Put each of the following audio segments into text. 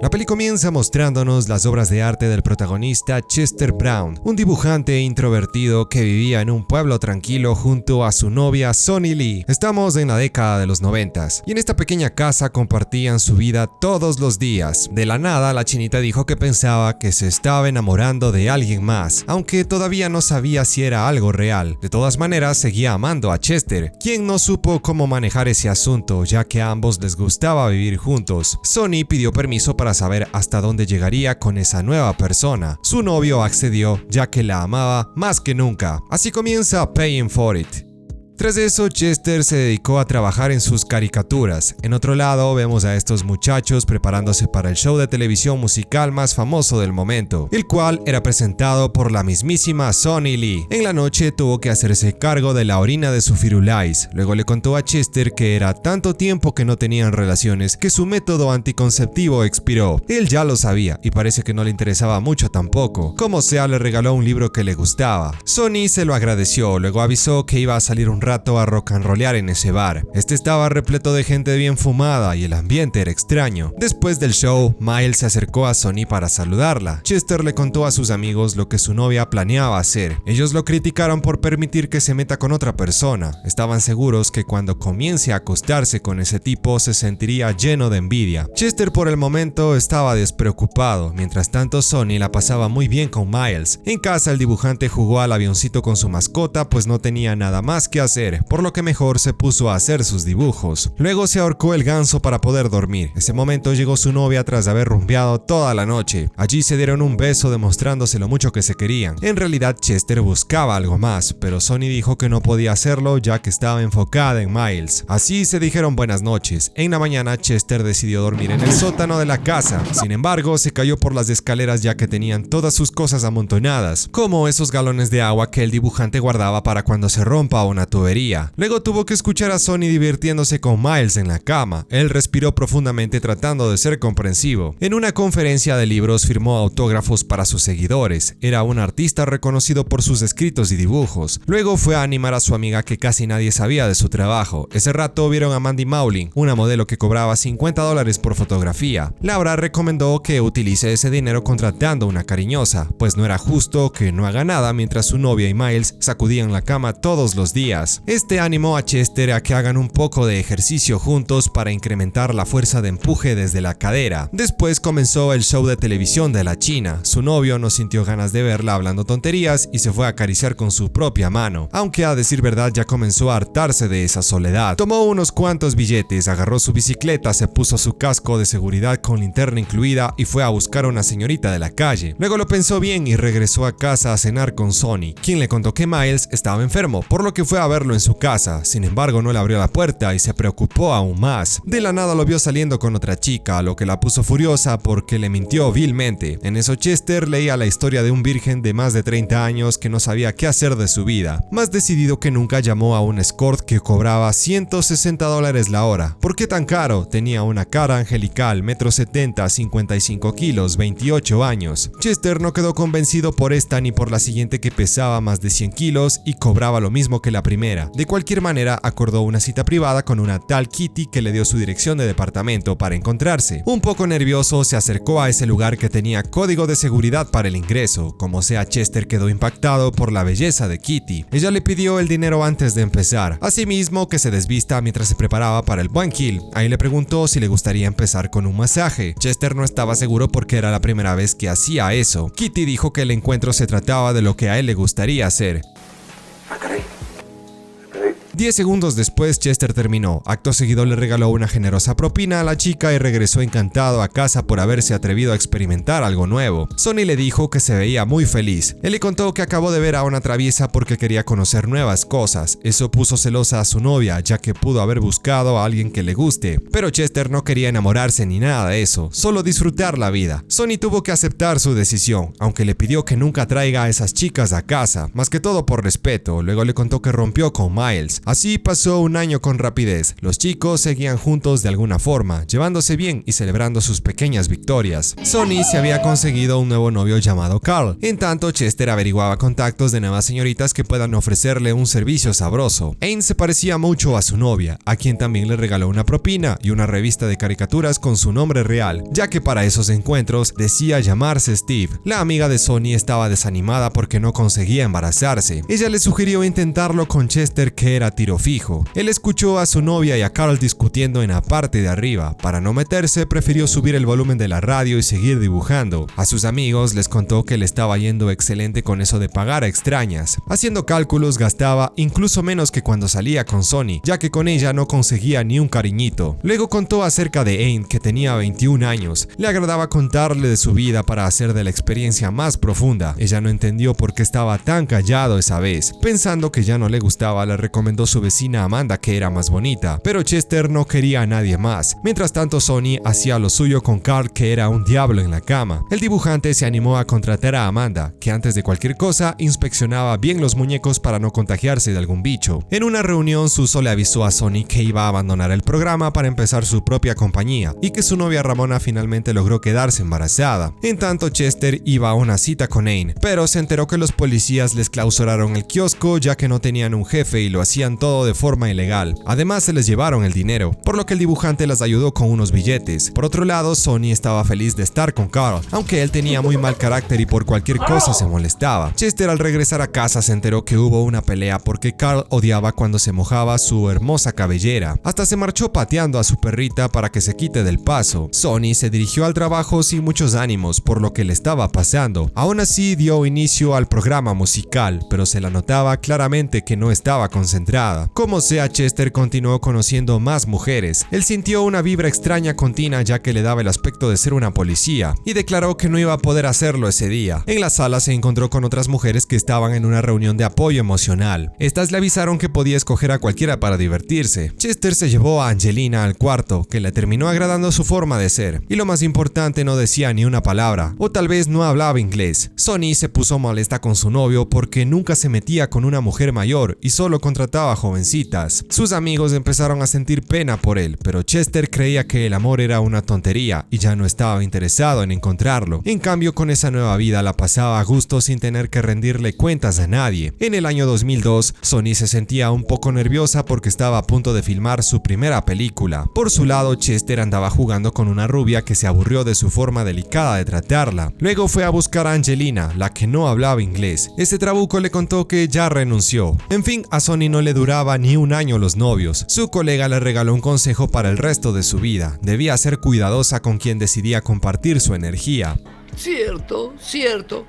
La peli comienza mostrándonos las obras de arte del protagonista Chester Brown, un dibujante introvertido que vivía en un pueblo tranquilo junto a su novia Sonny Lee. Estamos en la década de los 90s y en esta pequeña casa compartían su vida todos los días. De la nada, la chinita dijo que pensaba que se estaba enamorando de alguien más, aunque todavía no sabía si era algo real. De todas maneras, seguía amando a Chester, quien no supo cómo manejar ese asunto, ya que a ambos les gustaba vivir juntos. Sonny pidió permiso para saber hasta dónde llegaría con esa nueva persona. Su novio accedió, ya que la amaba más que nunca. Así comienza Paying for It. Tras eso, Chester se dedicó a trabajar en sus caricaturas. En otro lado, vemos a estos muchachos preparándose para el show de televisión musical más famoso del momento, el cual era presentado por la mismísima Sonny Lee. En la noche tuvo que hacerse cargo de la orina de su Firulais. Luego le contó a Chester que era tanto tiempo que no tenían relaciones que su método anticonceptivo expiró. Él ya lo sabía y parece que no le interesaba mucho tampoco. Como sea, le regaló un libro que le gustaba. Sonny se lo agradeció, luego avisó que iba a salir un rato a rock and rollear en ese bar. Este estaba repleto de gente bien fumada y el ambiente era extraño. Después del show, Miles se acercó a Sonny para saludarla. Chester le contó a sus amigos lo que su novia planeaba hacer. Ellos lo criticaron por permitir que se meta con otra persona. Estaban seguros que cuando comience a acostarse con ese tipo se sentiría lleno de envidia. Chester por el momento estaba despreocupado. Mientras tanto, Sonny la pasaba muy bien con Miles. En casa, el dibujante jugó al avioncito con su mascota, pues no tenía nada más que hacer, por lo que mejor se puso a hacer sus dibujos. Luego se ahorcó el ganso para poder dormir. Ese momento llegó su novia tras haber rumbeado toda la noche. Allí se dieron un beso demostrándose lo mucho que se querían. En realidad Chester buscaba algo más, pero Sonny dijo que no podía hacerlo ya que estaba enfocada en Miles. Así se dijeron buenas noches. En la mañana Chester decidió dormir en el sótano de la casa. Sin embargo, se cayó por las escaleras ya que tenían todas sus cosas amontonadas, como esos galones de agua que el dibujante guardaba para cuando se rompa una tubería. Luego tuvo que escuchar a Sonny divirtiéndose con Miles en la cama. Él respiró profundamente tratando de ser comprensivo. En una conferencia de libros firmó autógrafos para sus seguidores. Era un artista reconocido por sus escritos y dibujos. Luego fue a animar a su amiga que casi nadie sabía de su trabajo. Ese rato vieron a Mandy Mowling, una modelo que cobraba $50 por fotografía. Laura recomendó que utilice ese dinero contratando una cariñosa, pues no era justo que no haga nada mientras su novia y Miles sacudían la cama todos los días. Este animó a Chester a que hagan un poco de ejercicio juntos para incrementar la fuerza de empuje desde la cadera. Después comenzó el show de televisión de la china. Su novio no sintió ganas de verla hablando tonterías y se fue a acariciar con su propia mano, aunque a decir verdad ya comenzó a hartarse de esa soledad. Tomó unos cuantos billetes, agarró su bicicleta, se puso su casco de seguridad con linterna incluida y fue a buscar a una señorita de la calle. Luego lo pensó bien y regresó a casa a cenar con Sonny, quien le contó que Miles estaba enfermo, por lo que fue a verlo en su casa. Sin embargo, no le abrió la puerta y se preocupó aún más. De la nada lo vio saliendo con otra chica, lo que la puso furiosa porque le mintió vilmente. En eso Chester leía la historia de un virgen de más de 30 años que no sabía qué hacer de su vida. Más decidido que nunca, llamó a un escort que cobraba $160 la hora. ¿Por qué tan caro? Tenía una cara angelical, 1,70 m, 55 kilos, 28 años. Chester no quedó convencido por esta ni por la siguiente que pesaba más de 100 kilos y cobraba lo mismo que la primera. De cualquier manera, acordó una cita privada con una tal Kitty que le dio su dirección de departamento para encontrarse. Un poco nervioso, se acercó a ese lugar que tenía código de seguridad para el ingreso. Como sea, Chester quedó impactado por la belleza de Kitty. Ella le pidió el dinero antes de empezar, asimismo que se desvista mientras se preparaba para el buen kill. Ahí le preguntó si le gustaría empezar con un masaje. Chester no estaba seguro porque era la primera vez que hacía eso. Kitty dijo que el encuentro se trataba de lo que a él le gustaría hacer. 10 segundos después, Chester terminó. Acto seguido le regaló una generosa propina a la chica y regresó encantado a casa por haberse atrevido a experimentar algo nuevo. Sonny le dijo que se veía muy feliz. Él le contó que acabó de ver a una traviesa porque quería conocer nuevas cosas. Eso puso celosa a su novia, ya que pudo haber buscado a alguien que le guste. Pero Chester no quería enamorarse ni nada de eso, solo disfrutar la vida. Sonny tuvo que aceptar su decisión, aunque le pidió que nunca traiga a esas chicas a casa, más que todo por respeto. Luego le contó que rompió con Miles. Así pasó un año con rapidez. Los chicos seguían juntos de alguna forma, llevándose bien y celebrando sus pequeñas victorias. Sonny se había conseguido un nuevo novio llamado Carl. En tanto, Chester averiguaba contactos de nuevas señoritas que puedan ofrecerle un servicio sabroso. Anne se parecía mucho a su novia, a quien también le regaló una propina y una revista de caricaturas con su nombre real, ya que para esos encuentros decía llamarse Steve. La amiga de Sonny estaba desanimada porque no conseguía embarazarse. Ella le sugirió intentarlo con Chester, que era tiro fijo. Él escuchó a su novia y a Carl discutiendo en la parte de arriba. Para no meterse, prefirió subir el volumen de la radio y seguir dibujando. A sus amigos les contó que le estaba yendo excelente con eso de pagar a extrañas. Haciendo cálculos, gastaba incluso menos que cuando salía con Sonny, ya que con ella no conseguía ni un cariñito. Luego contó acerca de Anne, que tenía 21 años. Le agradaba contarle de su vida para hacer de la experiencia más profunda. Ella no entendió por qué estaba tan callado esa vez. Pensando que ya no le gustaba, le recomendó su vecina Amanda, que era más bonita, pero Chester no quería a nadie más. Mientras tanto, Sonny hacía lo suyo con Carl, que era un diablo en la cama. El dibujante se animó a contratar a Amanda, que antes de cualquier cosa inspeccionaba bien los muñecos para no contagiarse de algún bicho. En una reunión, Suso le avisó a Sonny que iba a abandonar el programa para empezar su propia compañía y que su novia Ramona finalmente logró quedarse embarazada. En tanto, Chester iba a una cita con Anne, pero se enteró que los policías les clausuraron el kiosco ya que no tenían un jefe y lo hacían todo de forma ilegal. Además, se les llevaron el dinero, por lo que el dibujante las ayudó con unos billetes. Por otro lado, Sonny estaba feliz de estar con Carl, aunque él tenía muy mal carácter y por cualquier cosa se molestaba. Chester, al regresar a casa, se enteró que hubo una pelea porque Carl odiaba cuando se mojaba su hermosa cabellera. Hasta se marchó pateando a su perrita para que se quite del paso. Sonny se dirigió al trabajo sin muchos ánimos por lo que le estaba pasando. Aún así, dio inicio al programa musical, pero se la notaba claramente que no estaba concentrada. Como sea, Chester continuó conociendo más mujeres. Él sintió una vibra extraña con Tina, ya que le daba el aspecto de ser una policía, y declaró que no iba a poder hacerlo ese día. En la sala se encontró con otras mujeres que estaban en una reunión de apoyo emocional. Estas le avisaron que podía escoger a cualquiera para divertirse. Chester se llevó a Angelina al cuarto, que le terminó agradando su forma de ser. Y lo más importante, no decía ni una palabra, o tal vez no hablaba inglés. Sonny se puso molesta con su novio porque nunca se metía con una mujer mayor y solo contrataba jovencitas. Sus amigos empezaron a sentir pena por él, pero Chester creía que el amor era una tontería y ya no estaba interesado en encontrarlo. En cambio, con esa nueva vida la pasaba a gusto sin tener que rendirle cuentas a nadie. En el año 2002, Sonny se sentía un poco nerviosa porque estaba a punto de filmar su primera película. Por su lado, Chester andaba jugando con una rubia que se aburrió de su forma delicada de tratarla. Luego fue a buscar a Angelina, la que no hablaba inglés. Este trabuco le contó que ya renunció. En fin, a Sonny no le duraba ni un año los novios. Su colega le regaló un consejo para el resto de su vida. Debía ser cuidadosa con quien decidía compartir su energía. Cierto, cierto.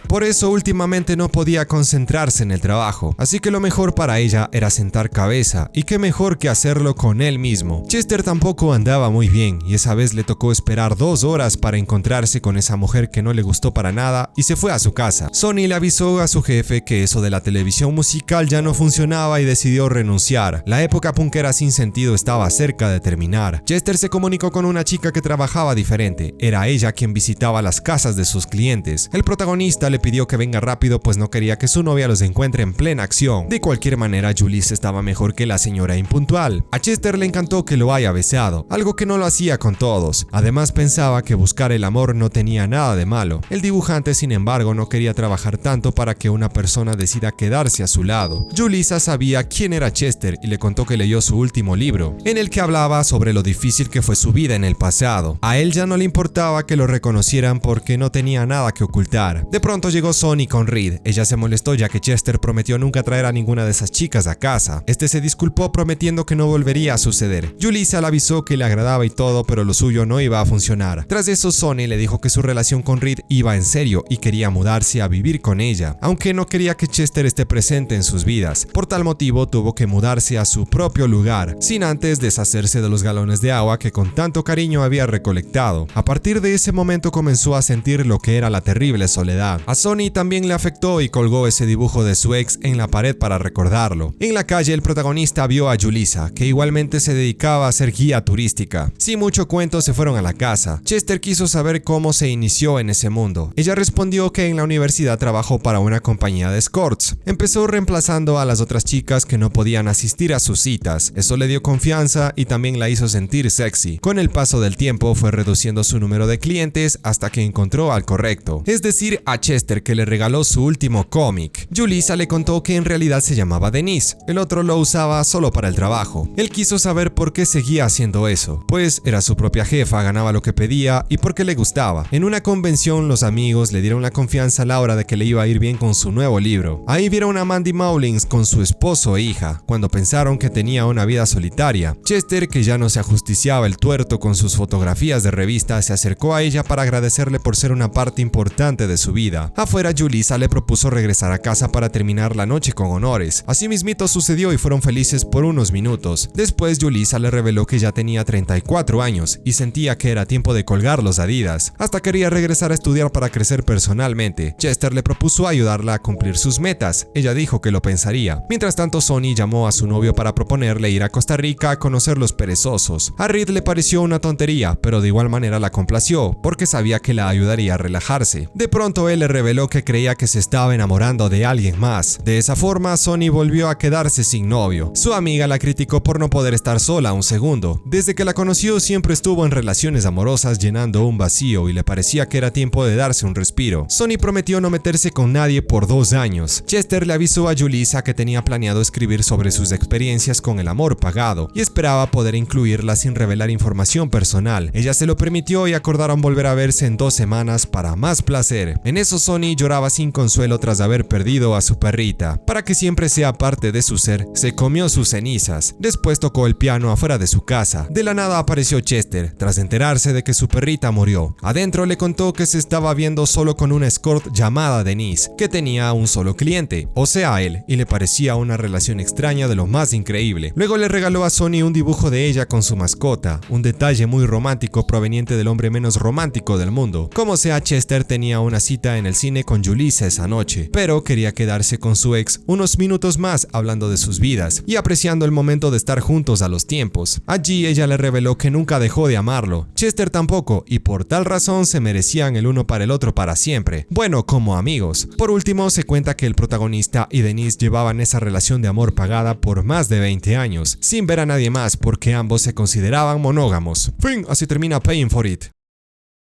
Por eso últimamente no podía concentrarse en el trabajo, así que lo mejor para ella era sentar cabeza, y qué mejor que hacerlo con él mismo. Chester tampoco andaba muy bien, y esa vez le tocó esperar 2 horas para encontrarse con esa mujer que no le gustó para nada y se fue a su casa. Sonny le avisó a su jefe que eso de la televisión musical ya no funcionaba y decidió renunciar. La época punkera sin sentido estaba cerca de terminar. Chester se comunicó con una chica que trabajaba diferente, era ella quien visitaba las casas de sus clientes. El protagonista le pidió que venga rápido pues no quería que su novia los encuentre en plena acción. De cualquier manera, Julice estaba mejor que la señora impuntual. A Chester le encantó que lo haya besado, algo que no lo hacía con todos. Además, pensaba que buscar el amor no tenía nada de malo. El dibujante, sin embargo, no quería trabajar tanto para que una persona decida quedarse a su lado. Julissa sabía quién era Chester y le contó que leyó su último libro, en el que hablaba sobre lo difícil que fue su vida en el pasado. A él ya no le importaba que lo reconocieran porque no tenía nada que ocultar. De pronto llegó Sonny con Reed. Ella se molestó ya que Chester prometió nunca traer a ninguna de esas chicas a casa. Este se disculpó prometiendo que no volvería a suceder. Julissa le avisó que le agradaba y todo, pero lo suyo no iba a funcionar. Tras eso, Sonny le dijo que su relación con Reed iba en serio y quería mudarse a vivir con ella, aunque no quería que Chester esté presente en sus vidas. Por tal motivo, tuvo que mudarse a su propio lugar, sin antes deshacerse de los galones de agua que con tanto cariño había recolectado. A partir de ese momento comenzó a sentir lo que era la terrible soledad. A Sonny también le afectó y colgó ese dibujo de su ex en la pared para recordarlo. En la calle el protagonista vio a Julissa, que igualmente se dedicaba a ser guía turística. Sin mucho cuento se fueron a la casa. Chester quiso saber cómo se inició en ese mundo. Ella respondió que en la universidad trabajó para una compañía de escorts. Empezó reemplazando a las otras chicas que no podían asistir a sus citas. Eso le dio confianza y también la hizo sentir sexy. Con el paso del tiempo fue reduciendo su número de clientes hasta que encontró al correcto, es decir, a Chester, que le regaló su último cómic. Julissa le contó que en realidad se llamaba Denise, el otro lo usaba solo para el trabajo. Él quiso saber por qué seguía haciendo eso, pues era su propia jefa, ganaba lo que pedía y porque le gustaba. En una convención los amigos le dieron la confianza a Laura de que le iba a ir bien con su nuevo libro. Ahí vieron a Mandy Mullins con su esposo e hija, cuando pensaron que tenía una vida solitaria. Chester, que ya no se ajusticiaba el tuerto con sus fotografías de revista, se acercó a ella para agradecerle por ser una parte importante de su vida. Afuera, Julissa le propuso regresar a casa para terminar la noche con honores. Así mismito sucedió y fueron felices por unos minutos. Después, Julissa le reveló que ya tenía 34 años y sentía que era tiempo de colgar los Adidas. Hasta quería regresar a estudiar para crecer personalmente. Chester le propuso ayudarla a cumplir sus metas. Ella dijo que lo pensaría. Mientras tanto, Sonny llamó a su novio para proponerle ir a Costa Rica a conocer los perezosos. A Reed le pareció una tontería, pero de igual manera la complació, porque sabía que la ayudaría a relajarse. De pronto él le reveló que creía que se estaba enamorando de alguien más. De esa forma, Sonny volvió a quedarse sin novio. Su amiga la criticó por no poder estar sola un segundo. Desde que la conoció siempre estuvo en relaciones amorosas llenando un vacío y le parecía que era tiempo de darse un respiro. Sonny prometió no meterse con nadie por 2 años. Chester le avisó a Julissa que tenía planeado escribir sobre sus experiencias con el amor pagado y esperaba poder incluirla sin revelar información personal. Ella se lo permitió y acordaron volver a verse en 2 semanas para más placer. En eso Sonny lloraba sin consuelo tras haber perdido a su perrita. Para que siempre sea parte de su ser, se comió sus cenizas. Después tocó el piano afuera de su casa. De la nada apareció Chester, tras enterarse de que su perrita murió. Adentro le contó que se estaba viendo solo con una escort llamada Denise, que tenía un solo cliente, o sea él, y le parecía una relación extraña de lo más increíble. Luego le regaló a Sonny un dibujo de ella con su mascota, un detalle muy romántico proveniente del hombre menos romántico del mundo. Como sea, Chester tenía una cita en el cine con Julissa esa noche, pero quería quedarse con su ex unos minutos más hablando de sus vidas y apreciando el momento de estar juntos a los tiempos. Allí ella le reveló que nunca dejó de amarlo, Chester tampoco, y por tal razón se merecían el uno para el otro para siempre. Bueno, como amigos. Por último, se cuenta que el protagonista y Denise llevaban esa relación de amor pagada por más de 20 años, sin ver a nadie más porque ambos se consideraban monógamos. Fin, así termina Paying for It.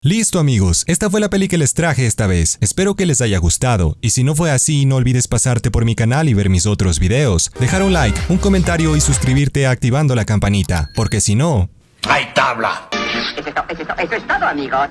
Listo amigos, esta fue la peli que les traje esta vez, espero que les haya gustado, y si no fue así no olvides pasarte por mi canal y ver mis otros videos, dejar un like, un comentario y suscribirte activando la campanita, porque si no... ¡Hay tabla! Eso es todo, amigos.